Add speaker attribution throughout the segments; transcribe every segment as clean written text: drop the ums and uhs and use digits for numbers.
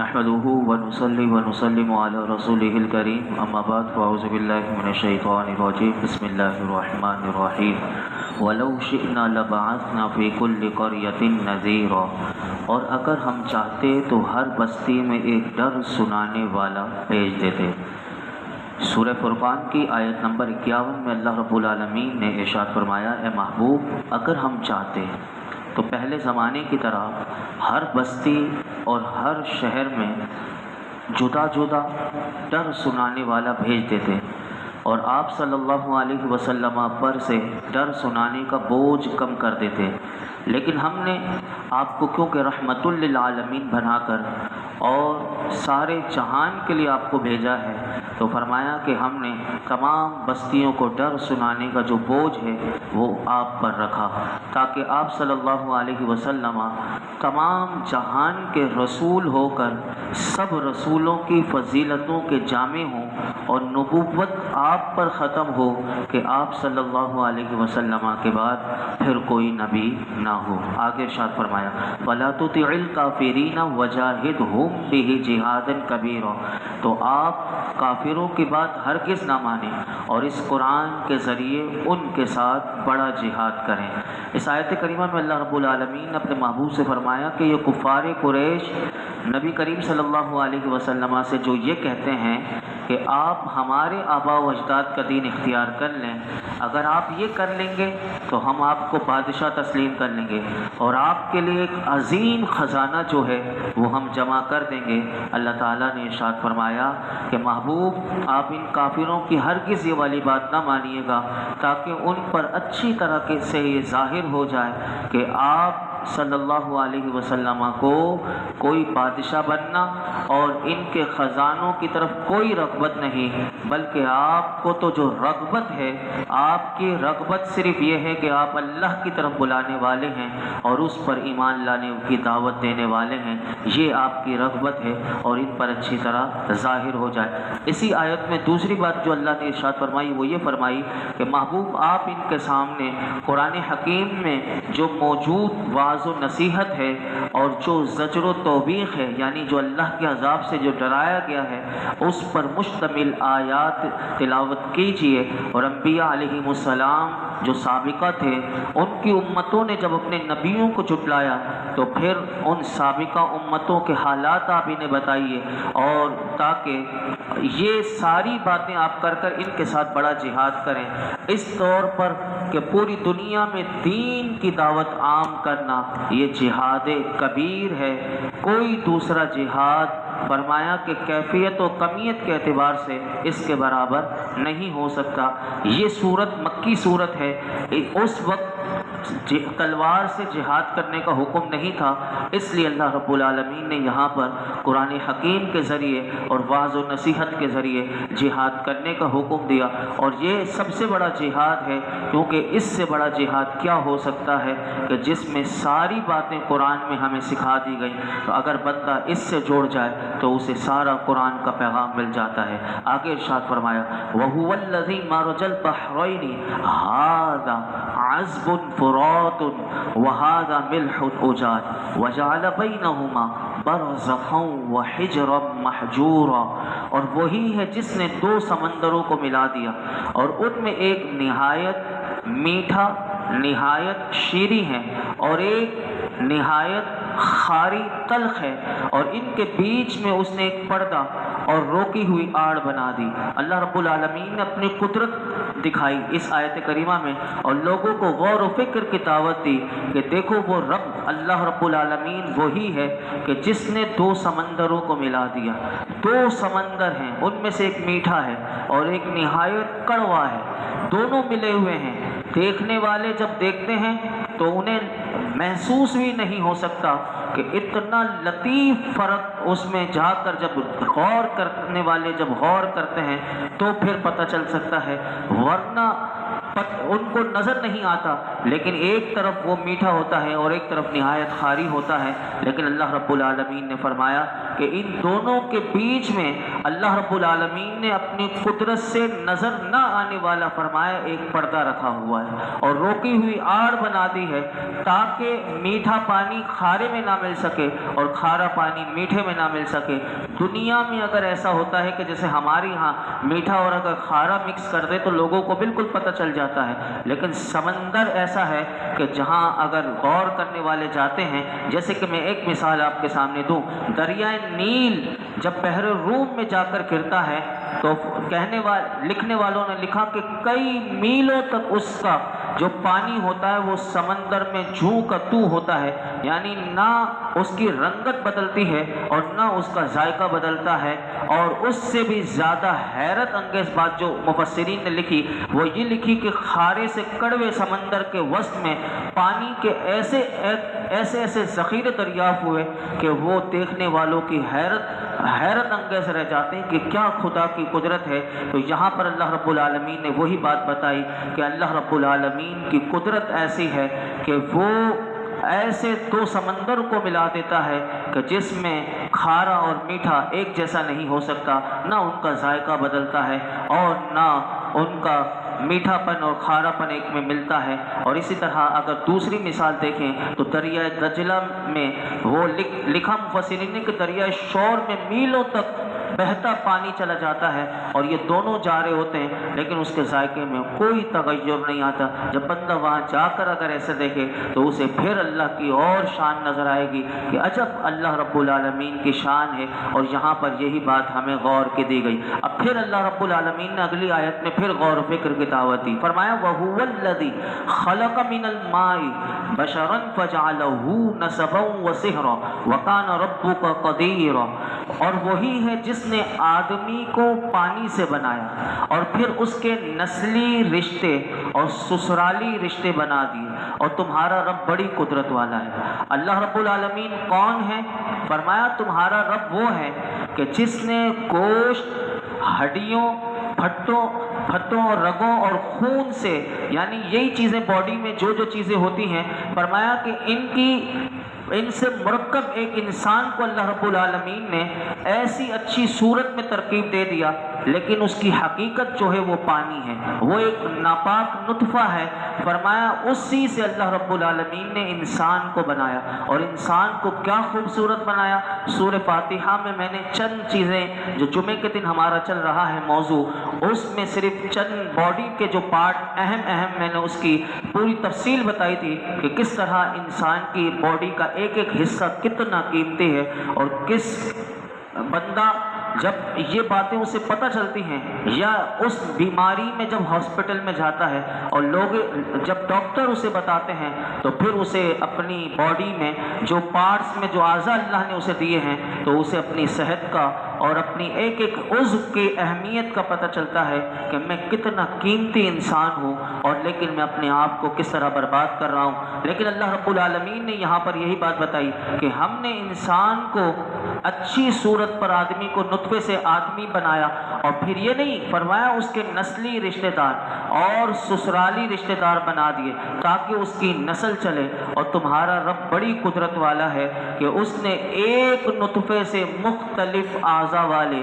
Speaker 1: نحمده ونصلي ونسلم على رسوله الكريم اما بعد فاعوذ بالله من الشيطان الرجيم بسم الله الرحمن الرحيم ولو شئنا لبعثنا في كل قرية نذيرا، اور اگر ہم چاہتے تو ہر بستی میں ایک ڈر سنانے والا بھیج دیتے۔ سورہ فرقان کی آیت نمبر 51 میں اللہ رب العالمین نے ارشاد فرمایا، اے محبوب اگر ہم چاہتے تو پہلے زمانے کی طرح ہر بستی اور ہر شہر میں جدا جدا ڈر سنانے والا بھیج دیتے، اور آپ صلی اللہ علیہ وسلم پر سے ڈر سنانے کا بوجھ کم کر دیتے۔ لیکن ہم نے آپ کو کیونکہ رحمت للعالمین بنا کر اور سارے جہان کے لیے آپ کو بھیجا ہے، تو فرمایا کہ ہم نے تمام بستیوں کو ڈر سنانے کا جو بوجھ ہے وہ آپ پر رکھا، تاکہ آپ صلی اللہ علیہ وسلم تمام جہان کے رسول ہو کر سب رسولوں کی فضیلتوں کے جامع ہوں، اور نبوت آپ پر ختم ہو کہ آپ صلی اللہ علیہ وسلم کے بعد پھر کوئی نبی نہ ہو۔ آگے ارشاد فرمایا، فَلَا تُطِعِ الْكَافِرِينَ وَجَاهِدْهُمْ بِهِ جِهَادًا كَبِيرًا، تو آپ کافروں کی بات ہرگز نہ مانیں اور اس قرآن کے ذریعے ان کے ساتھ بڑا جہاد کریں۔ اس آیت کریمہ میں اللہ رب العالمین نے اپنے محبوب سے فرمایا کہ یہ کفار قریش نبی کریم صلی اللہ علیہ وسلم سے جو یہ کہتے ہیں کہ آپ ہمارے آباء و اجداد کا دین اختیار کر لیں، اگر آپ یہ کر لیں گے تو ہم آپ کو بادشاہ تسلیم کر لیں گے اور آپ کے لیے ایک عظیم خزانہ جو ہے وہ ہم جمع کر دیں گے۔ اللہ تعالیٰ نے ارشاد فرمایا کہ محبوب آپ ان کافروں کی ہرگز یہ والی بات نہ مانیے گا، تاکہ ان پر اچھی طرح سے یہ ظاہر ہو جائے کہ آپ صلی اللہ علیہ وسلم کو کوئی بادشاہ بننا اور ان کے خزانوں کی طرف کوئی رغبت نہیں، بلکہ آپ کو تو جو رغبت ہے، آپ کی رغبت صرف یہ ہے کہ آپ اللہ کی طرف بلانے والے ہیں اور اس پر ایمان لانے کی دعوت دینے والے ہیں، یہ آپ کی رغبت ہے، اور ان پر اچھی طرح ظاہر ہو جائے۔ اسی آیت میں دوسری بات جو اللہ نے ارشاد فرمائی وہ یہ فرمائی کہ محبوب آپ ان کے سامنے قرآن حکیم میں جو موجود واضح و نصیحت ہے اور جو زجر و توبیخ ہے، یعنی جو اللہ کے عذاب سے جو ڈرایا گیا ہے، اس پر مشتمل آیات تلاوت کیجئے۔ اور انبیاء علیہ السلام جو سابقہ تھے، ان کی امتوں نے جب اپنے نبیوں کو جھٹلایا تو پھر ان سابقہ امتوں کے حالات آپ انہیں بتائیے، اور تاکہ یہ ساری باتیں آپ کر ان کے ساتھ بڑا جہاد کریں، اس طور پر کہ پوری دنیا میں دین کی دعوت عام کرنا یہ جہاد کبیر ہے۔ کوئی دوسرا جہاد فرمایا کہ کیفیت و کمیت کے اعتبار سے اس کے برابر نہیں ہو سکتا۔ یہ صورت مکی صورت ہے، اس وقت تلوار سے جہاد کرنے کا حکم نہیں تھا، اس لیے اللہ رب العالمین نے یہاں پر قرآن حکیم کے ذریعے اور واعظ و نصیحت کے ذریعے جہاد کرنے کا حکم دیا، اور یہ سب سے بڑا جہاد ہے، کیونکہ اس سے بڑا جہاد کیا ہو سکتا ہے کہ جس میں ساری باتیں قرآن میں ہمیں سکھا دی گئی، تو اگر بندہ اس سے جوڑ جائے تو اسے سارا قرآن کا پیغام مل جاتا ہے۔ آگے ارشاد فرمایا، وَهُوَ الَّذِي مَرَجَ الْبَحْرَيْنِ هَذَا عَذْبٌ فُرَاتٌ وَهَذَا مِلْحٌ أُجَاجٌ وَجَعَلَ بَيْنَهُمَا بَرْزَخًا وَحِجْرًا مَحْجُورًا، اور وہی ہے جس نے دو سمندروں کو ملا دیا، اور ان میں ایک نہایت میٹھا نہایت شیریں ہے اور ایک نہایت خاری تلخ ہے، اور ان کے بیچ میں اس نے ایک پردہ اور روکی ہوئی آڑ بنا دی۔ اللہ رب العالمین نے اپنی قدرت دکھائی اس آیت کریمہ میں، اور لوگوں کو غور و فکر کی دعوت دی کہ دیکھو وہ رب اللہ رب العالمین وہی ہے کہ جس نے دو سمندروں کو ملا دیا۔ دو سمندر ہیں، ان میں سے ایک میٹھا ہے اور ایک نہایت کڑوا ہے، دونوں ملے ہوئے ہیں، دیکھنے والے جب دیکھتے ہیں تو انہیں محسوس بھی نہیں ہو سکتا کہ اتنا لطیف فرق اس میں جا کر جب غور کرنے والے جب غور کرتے ہیں تو پھر پتہ چل سکتا ہے، ورنہ ان کو نظر نہیں آتا، لیکن ایک طرف وہ میٹھا ہوتا ہے اور ایک طرف نہایت خاری ہوتا ہے، لیکن اللہ رب العالمین نے فرمایا کہ ان دونوں کے بیچ میں اللہ رب العالمین نے اپنی قدرت سے نظر نہ آنے والا فرمایا ایک پردہ رکھا ہوا ہے اور روکی ہوئی آڑ بنا دی ہے، تاکہ میٹھا پانی کھارے میں نہ مل سکے اور کھارا پانی میٹھے میں نہ مل سکے۔ دنیا میں اگر ایسا ہوتا ہے کہ جیسے ہمارے ہاں میٹھا اور اگر کھارا مکس کر دے تو لوگوں کو بالکل پتہ چل جاتا ہے، لیکن سمندر ایسا ہے کہ جہاں اگر غور کرنے والے جاتے ہیں، جیسے کہ میں ایک مثال آپ کے سامنے دوں، دریائے نیل جب بحر روم میں جا کر گرتا ہے تو لکھنے والوں نے لکھا کہ کئی میلوں تک اس کا جو پانی ہوتا ہے وہ سمندر میں جوں کا تو ہوتا ہے، یعنی نہ اس کی رنگت بدلتی ہے اور نہ اس کا ذائقہ بدلتا ہے۔ اور اس سے بھی زیادہ حیرت انگیز بات جو مفسرین نے لکھی وہ یہ لکھی کہ کھارے سے کڑوے سمندر کے وسط میں پانی کے ایسے ذخیرے دریافت ہوئے کہ وہ دیکھنے والوں کی حیرت انگیز رہ جاتے ہیں کہ کیا خدا کی قدرت ہے۔ تو یہاں پر اللہ رب العالمین نے وہی بات بتائی کہ اللہ رب العالمین کی قدرت ایسی ہے کہ وہ ایسے دو سمندر کو ملا دیتا ہے کہ جس میں کھارا اور میٹھا ایک جیسا نہیں ہو سکتا، نہ ان کا ذائقہ بدلتا ہے اور نہ ان کا میٹھا پن اور کھارا پن ایک میں ملتا ہے۔ اور اسی طرح اگر دوسری مثال دیکھیں تو دریائے دجلہ میں وہ لکھا مفسرین نے کہ دریائے شور میں میلوں تک بہتا پانی چلا جاتا ہے اور یہ دونوں جا رہے ہوتے ہیں، لیکن اس کے ذائقے میں کوئی تغیر نہیں آتا۔ جب بندہ وہاں جا کر اگر ایسے دیکھے تو اسے پھر اللہ کی اور شان نظر آئے گی کہ عجب اللہ رب العالمین کی شان ہے، اور یہاں پر یہی بات ہمیں غور کی دی گئی۔ اب پھر اللہ رب العالمین نے اگلی آیت میں پھر غور و فکر کی دعوت دی، فرمایا وَهُوَ الَّذِي خَلَقَ مِنَ الْمَاءِ بَشَرًا فَجَعَلَهُ نَسَبًا وَصِهْرًا وَكَانَ رَبُّكَ قَدِيرًا، اور وہی ہے جس نے آدمی کو پانی سے بنایا اور پھر اس کے نسلی رشتے اور سسرالی رشتے بنا دیے، اور تمہارا رب بڑی قدرت والا ہے۔ اللہ رب العالمین کون ہے؟ فرمایا تمہارا رب وہ ہے کہ جس نے گوشت، ہڈیوں، پھٹوں اور رگوں اور خون سے، یعنی یہی چیزیں باڈی میں جو چیزیں ہوتی ہیں، فرمایا کہ ان سے مرکب ایک انسان کو اللہ رب العالمین نے ایسی اچھی صورت میں ترکیب دے دیا، لیکن اس کی حقیقت جو ہے وہ پانی ہے، وہ ایک ناپاک نطفہ ہے۔ فرمایا اسی سے اللہ رب العالمین نے انسان کو بنایا، اور انسان کو کیا خوبصورت بنایا۔ سورہ فاتحہ میں میں نے چند چیزیں جو جمعے کے دن ہمارا چل رہا ہے موضوع، اس میں صرف چند باڈی کے جو پارٹ اہم میں نے اس کی پوری تفصیل بتائی تھی کہ کس طرح انسان کی باڈی کا ایک حصہ کتنا قیمتی ہے، اور کس بندہ جب یہ باتیں اسے پتہ چلتی ہیں یا اس بیماری میں جب ہاسپٹل میں جاتا ہے اور لوگ جب ڈاکٹر اسے بتاتے ہیں تو پھر اسے اپنی باڈی میں جو پارٹس میں جو اعضاء اللہ نے اسے دیے ہیں تو اسے اپنی صحت کا اور اپنی ایک عضو کی اہمیت کا پتہ چلتا ہے کہ میں کتنا قیمتی انسان ہوں، اور لیکن میں اپنے آپ کو کس طرح برباد کر رہا ہوں۔ لیکن اللہ رب العالمین نے یہاں پر یہی بات بتائی کہ ہم نے انسان کو اچھی صورت پر آدمی کو نطفے سے آدمی بنایا، اور پھر یہ نہیں فرمایا اس کے نسلی رشتہ دار اور سسرالی رشتہ دار بنا دیے تاکہ اس کی نسل چلے۔ اور تمہارا رب بڑی قدرت والا ہے کہ اس نے ایک نطفے سے مختلف اعضاء والے،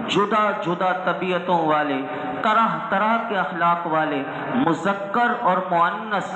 Speaker 1: جدا جدا طبیعتوں والے، طرح طرح کے اخلاق والے، مذکر اور مؤنث،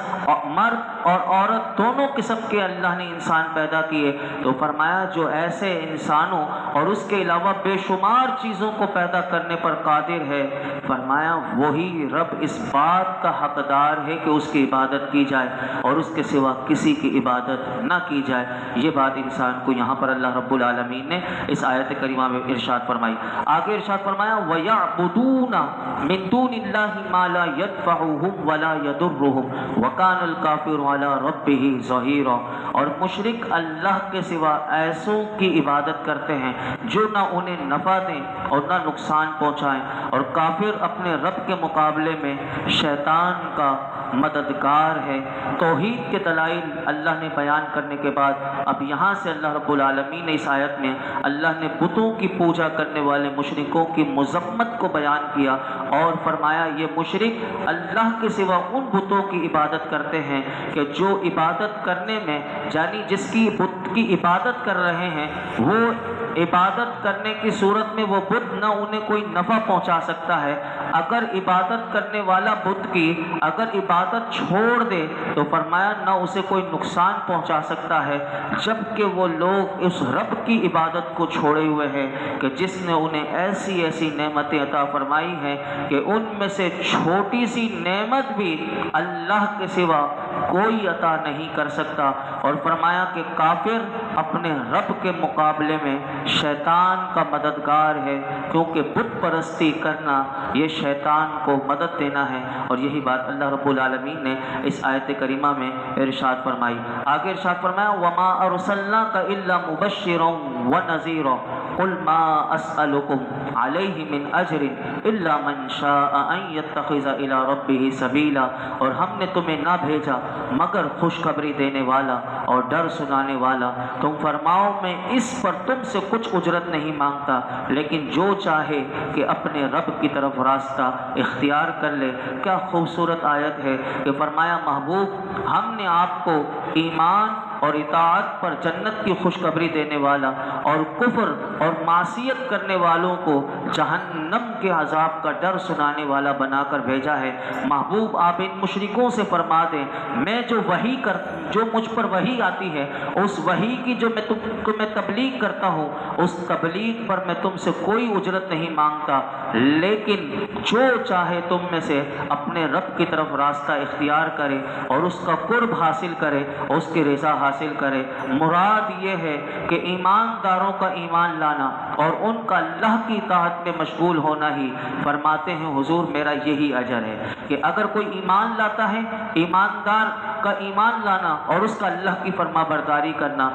Speaker 1: مرد اور عورت دونوں قسم کے اللہ نے انسان پیدا کیے۔ تو فرمایا جو ایسے انسانوں اور اس کے علاوہ بے شمار چیزوں کو پیدا کرنے پر قادر ہے، فرمایا وہی رب اس بات کا حقدار ہے کہ اس کی عبادت کی جائے اور اس کے سوا کسی کی عبادت نہ کی جائے۔ یہ بات انسان کو یہاں پر اللہ رب العالمین نے اس آیت کریمہ میں ارشاد فرمائی۔ آگے ارشاد فرمایا وَيَعْبُدُونَ مِن دُونِ اللَّهِ مَا لَا يَدْفَعُهُمْ وَلَا يَضُرُّهُمْ وَكَانَ الْكَافِرُ عَلَى رَبِّهِ ظَهِيرًا، اور مشرک اللہ کے سوا ایسوں کی عبادت کرتے ہیں جو نہ انہیں نفع دیں اور نہ نقصان پہنچائیں، اور کافر اپنے رب کے مقابلے میں شیطان کا مددگار ہے۔ توحید کے دلائل اللہ نے بیان کرنے کے بعد اب یہاں سے اللہ رب العالمین نے اس آیت میں اللہ نے بتوں کی پوجا کرنے والے مشرکوں کی مذمت کو بیان کیا اور فرمایا یہ مشرک اللہ کے سوا ان بتوں کی عبادت کرتے ہیں کہ جو عبادت کرنے میں یعنی جس کی بت کی عبادت کر رہے ہیں وہ عبادت کرنے کی صورت میں وہ بت نہ انہیں کوئی نفع پہنچا سکتا ہے، اگر عبادت کرنے والا بت کی اگر عبادت چھوڑ دے تو فرمایا نہ اسے کوئی نقصان پہنچا سکتا ہے، جبکہ وہ لوگ اس رب کی عبادت کو چھوڑے ہوئے ہیں کہ جس نے انہیں ایسی ایسی نعمتیں عطا فرمائی ہیں کہ ان میں سے چھوٹی سی نعمت بھی اللہ کے سوا کوئی عطا نہیں کر سکتا۔ اور فرمایا کہ کافر اپنے رب کے مقابلے میں شیطان کا مددگار ہے، کیونکہ بت پرستی کرنا یہ شیطان کو مدد دینا ہے۔ اور یہی بات اللہ رب العالمین نے اس آیت کریمہ میں ارشاد فرمائی۔ آگے ارشاد فرمایا وَمَا أَرْسَلْنَاكَ إِلَّا مُبَشِّرًا وَنَذِيرًا قُلْ مَا أَسْأَلُكُمْ عَلَيْهِ مِنْ أَجْرٍ إِلَّا مَنْ شَاءَ أَنْ يَتَّخِذَ إِلَى رَبِّهِ سَبِيلًا، اور ہم نے تمہیں نہ بھیجا مگر خوشخبری دینے والا اور ڈر سنانے والا، تم فرماؤ میں اس پر تم سے کچھ اجرت نہیں مانگتا، لیکن جو چاہے کہ اپنے رب کی طرف راستہ اختیار کر لے۔ کیا خوبصورت آیت ہے کہ فرمایا محبوب ہم نے آپ کو ایمان اور اطاعت پر جنت کی خوشخبری دینے والا اور کفر اور معصیت کرنے والوں کو جہنم کے عذاب کا ڈر سنانے والا بنا کر بھیجا ہے۔ محبوب آپ ان مشرکوں سے فرما دیں میں جو مجھ پر وحی آتی ہے اس وحی کی جو میں تمہیں تبلیغ کرتا ہوں اس تبلیغ پر میں تم سے کوئی اجرت نہیں مانگتا، لیکن جو چاہے تم میں سے اپنے رب کی طرف راستہ اختیار کرے اور اس کا قرب حاصل کرے، اس کی رضا حاصل کرے۔ مراد یہ ہے کہ ایمانداروں کا ایمان لانا اور ان کا اللہ کی اطاعت میں مشغول ہونا ہی فرماتے ہیں حضور میرا یہی اجر ہے کہ اگر کوئی ایمان لاتا ہے ایماندار کا ایمان لانا اور اس کا اللہ کی فرما برداری کرنا،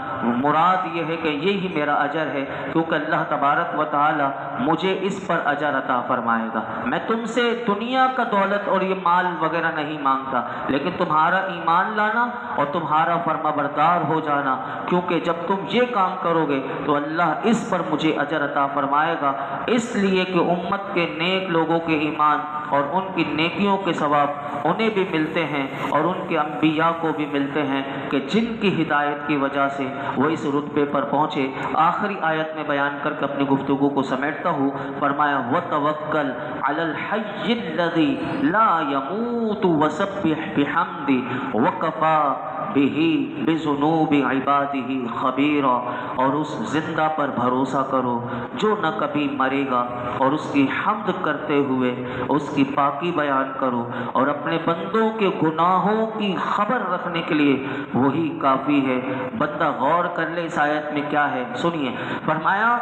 Speaker 1: مراد یہ ہے کہ یہی میرا اجر ہے، کیونکہ اللہ تبارک و تعالی مجھے اس پر اجر عطا فرمائے گا۔ میں تم سے دنیا کا دولت اور یہ مال وغیرہ نہیں مانگتا، لیکن تمہارا ایمان لانا اور تمہارا فرما بردار ہو جانا، کیونکہ جب تم یہ کام کرو گے تو اللہ اس پر مجھے اجر عطا فرمائے گا، اس لیے کہ امت کے نیک لوگوں کے ایمان اور ان کی نیکیوں کے ثواب انہیں بھی ملتے ہیں اور ان کے انبیاء کو بھی ملتے ہیں کہ جن کی ہدایت کی وجہ سے وہ اس رتبے پر پہنچے۔ آخری آیت میں بیان کر کے اپنی گفتگو کو سمیٹتا ہوں، فرمایا وَتَوَكَّلْ عَلَى الْحَيِّ الَّذِي لَا يَمُوتُ وَسَبِّحْ بِحَمْدِهِ وَكَفَى بِهِ بِذُنُوبِ عِبَادِهِ خَبِيرًا، اور اس زندہ پر بھروسہ کرو جو نہ کبھی مرے گا، اور اس کی حمد کرتے ہوئے اس کی پاکی بیان کرو، اور اپنے بندوں کے گناہوں کی خبر رکھنے کے لیے وہی کافی ہے۔ بندہ غور کر لے اس آیت میں کیا ہے، سنیے۔ فرمایا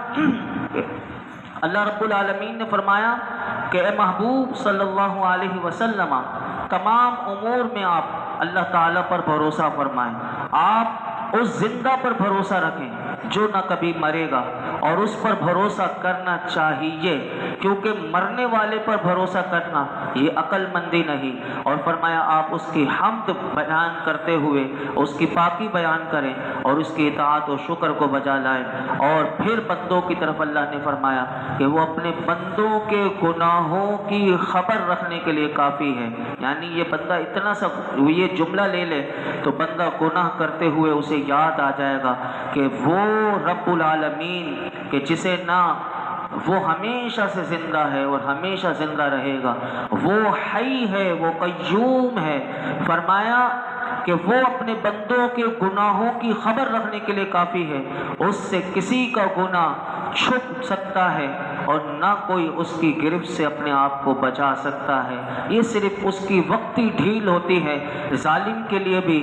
Speaker 1: اللہ رب العالمین نے فرمایا کہ اے محبوب صلی اللہ علیہ وسلم تمام امور میں آپ اللہ تعالیٰ پر بھروسہ فرمائیں، آپ اس زندہ پر بھروسہ رکھیں جو نہ کبھی مرے گا، اور اس پر بھروسہ کرنا چاہیے، کیونکہ مرنے والے پر بھروسہ کرنا یہ عقل مندی نہیں۔ اور فرمایا آپ اس کی حمد بیان کرتے ہوئے اس کی پاکی بیان کریں اور اس کی اطاعت و شکر کو بجا لائیں۔ اور پھر بندوں کی طرف اللہ نے فرمایا کہ وہ اپنے بندوں کے گناہوں کی خبر رکھنے کے لیے کافی ہے، یعنی یہ بندہ اتنا سا یہ جملہ لے لے تو بندہ گناہ کرتے ہوئے اسے یاد آ جائے گا کہ وہ رب العالمین کہ جسے نہ وہ ہمیشہ سے زندہ ہے اور ہمیشہ زندہ رہے گا، وہ حی ہے، وہ قیوم ہے۔ فرمایا کہ وہ اپنے بندوں کے گناہوں کی خبر رکھنے کے لیے کافی ہے، اس سے کسی کا گناہ چھپ سکتا ہے اور نہ کوئی اس کی گرفت سے اپنے آپ کو بچا سکتا ہے، یہ صرف اس کی وقتی ڈھیل ہوتی ہے۔ ظالم کے لیے بھی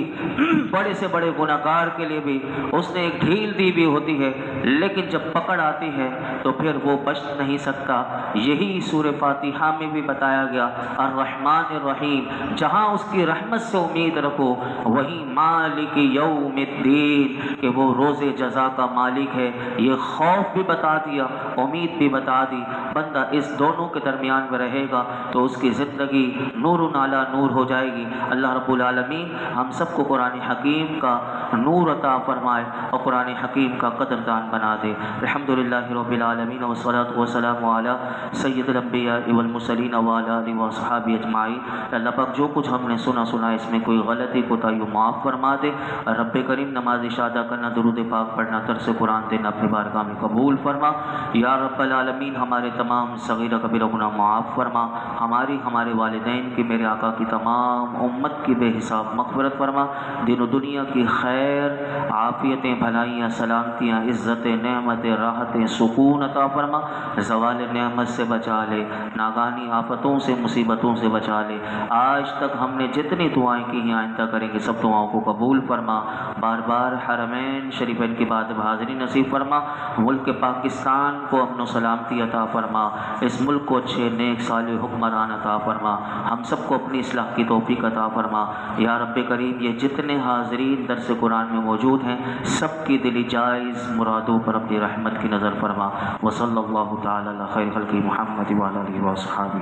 Speaker 1: بڑے سے بڑے گناہگار کے لیے بھی اس نے ایک ڈھیل دی بھی ہوتی ہے، لیکن جب پکڑ آتی ہے تو پھر وہ بچ نہیں سکتا۔ یہی سورہ فاتحہ میں بھی بتایا گیا الرحمن الرحیم، جہاں اس کی رحمت سے امید رکھو، وہی مالک یوم الدین کہ وہ روز جزا کا مالک ہے۔ یہ خوف بھی بتا دیا، امید بھی بتا دی۔ بندہ اس دونوں کے درمیان میں رہے گا تو اس کی زندگی نور علی نور ہو جائے گی۔ اللہ رب العالمین ہم سب کو قرآن حکیم کا نور عطا فرمائے اور قرآن حکیم کا قدردان بنا دے۔ الحمدللہ رب العالمین والصلاة والسلام علی سید الانبیاء والمرسلین وعلی آلہ وصحبہ اجمعین۔ اللہ پاک جو کچھ ہم نے سنا اس میں کوئی غلطی کوتاہی معاف فرما دے۔ رب کریم نماز عشاء ادا کرنا، درود پاک پڑھنا، درس قرآن دینا اپنی بارگاہ میں قبول فرما۔ یا رب العالمین ہمارے تمام صغیرہ کبیرہ گناہ معاف فرما، ہمارے والدین کی، میرے آقا کی، تمام امت کی بے حساب مغفرت فرما۔ دین و دنیا کی خیر، عافیتیں، بھلائیاں، سلامتیاں، عزتیں، نعمتیں، راحتیں، سکون عطا فرما۔ زوال نعمت سے بچا لے، ناگہانی آفتوں سے، مصیبتوں سے بچا لے۔ آج تک ہم نے جتنی دعائیں کی ہیں، آئندہ کریں گے، سب دعاؤں کو قبول فرما۔ بار بار حرمین شریفین کی بات حاضری نصیب فرما۔ ملک پاکستان کو امن و سلامتی عطا فرما۔ اس ملک کو اچھے نیک صالح حکمران عطا فرما۔ ہم سب کو اپنی اصلاح کی توفیق عطا فرما۔ یا رب کریم یہ جتنے حاضرین درس قرآن میں موجود ہیں، سب کی دلی جائز مرادوں پر اپنی رحمت کی نظر فرما۔ وصلی اللہ تعالی علی خیر خلق محمد وعلی آلہ وصحبہ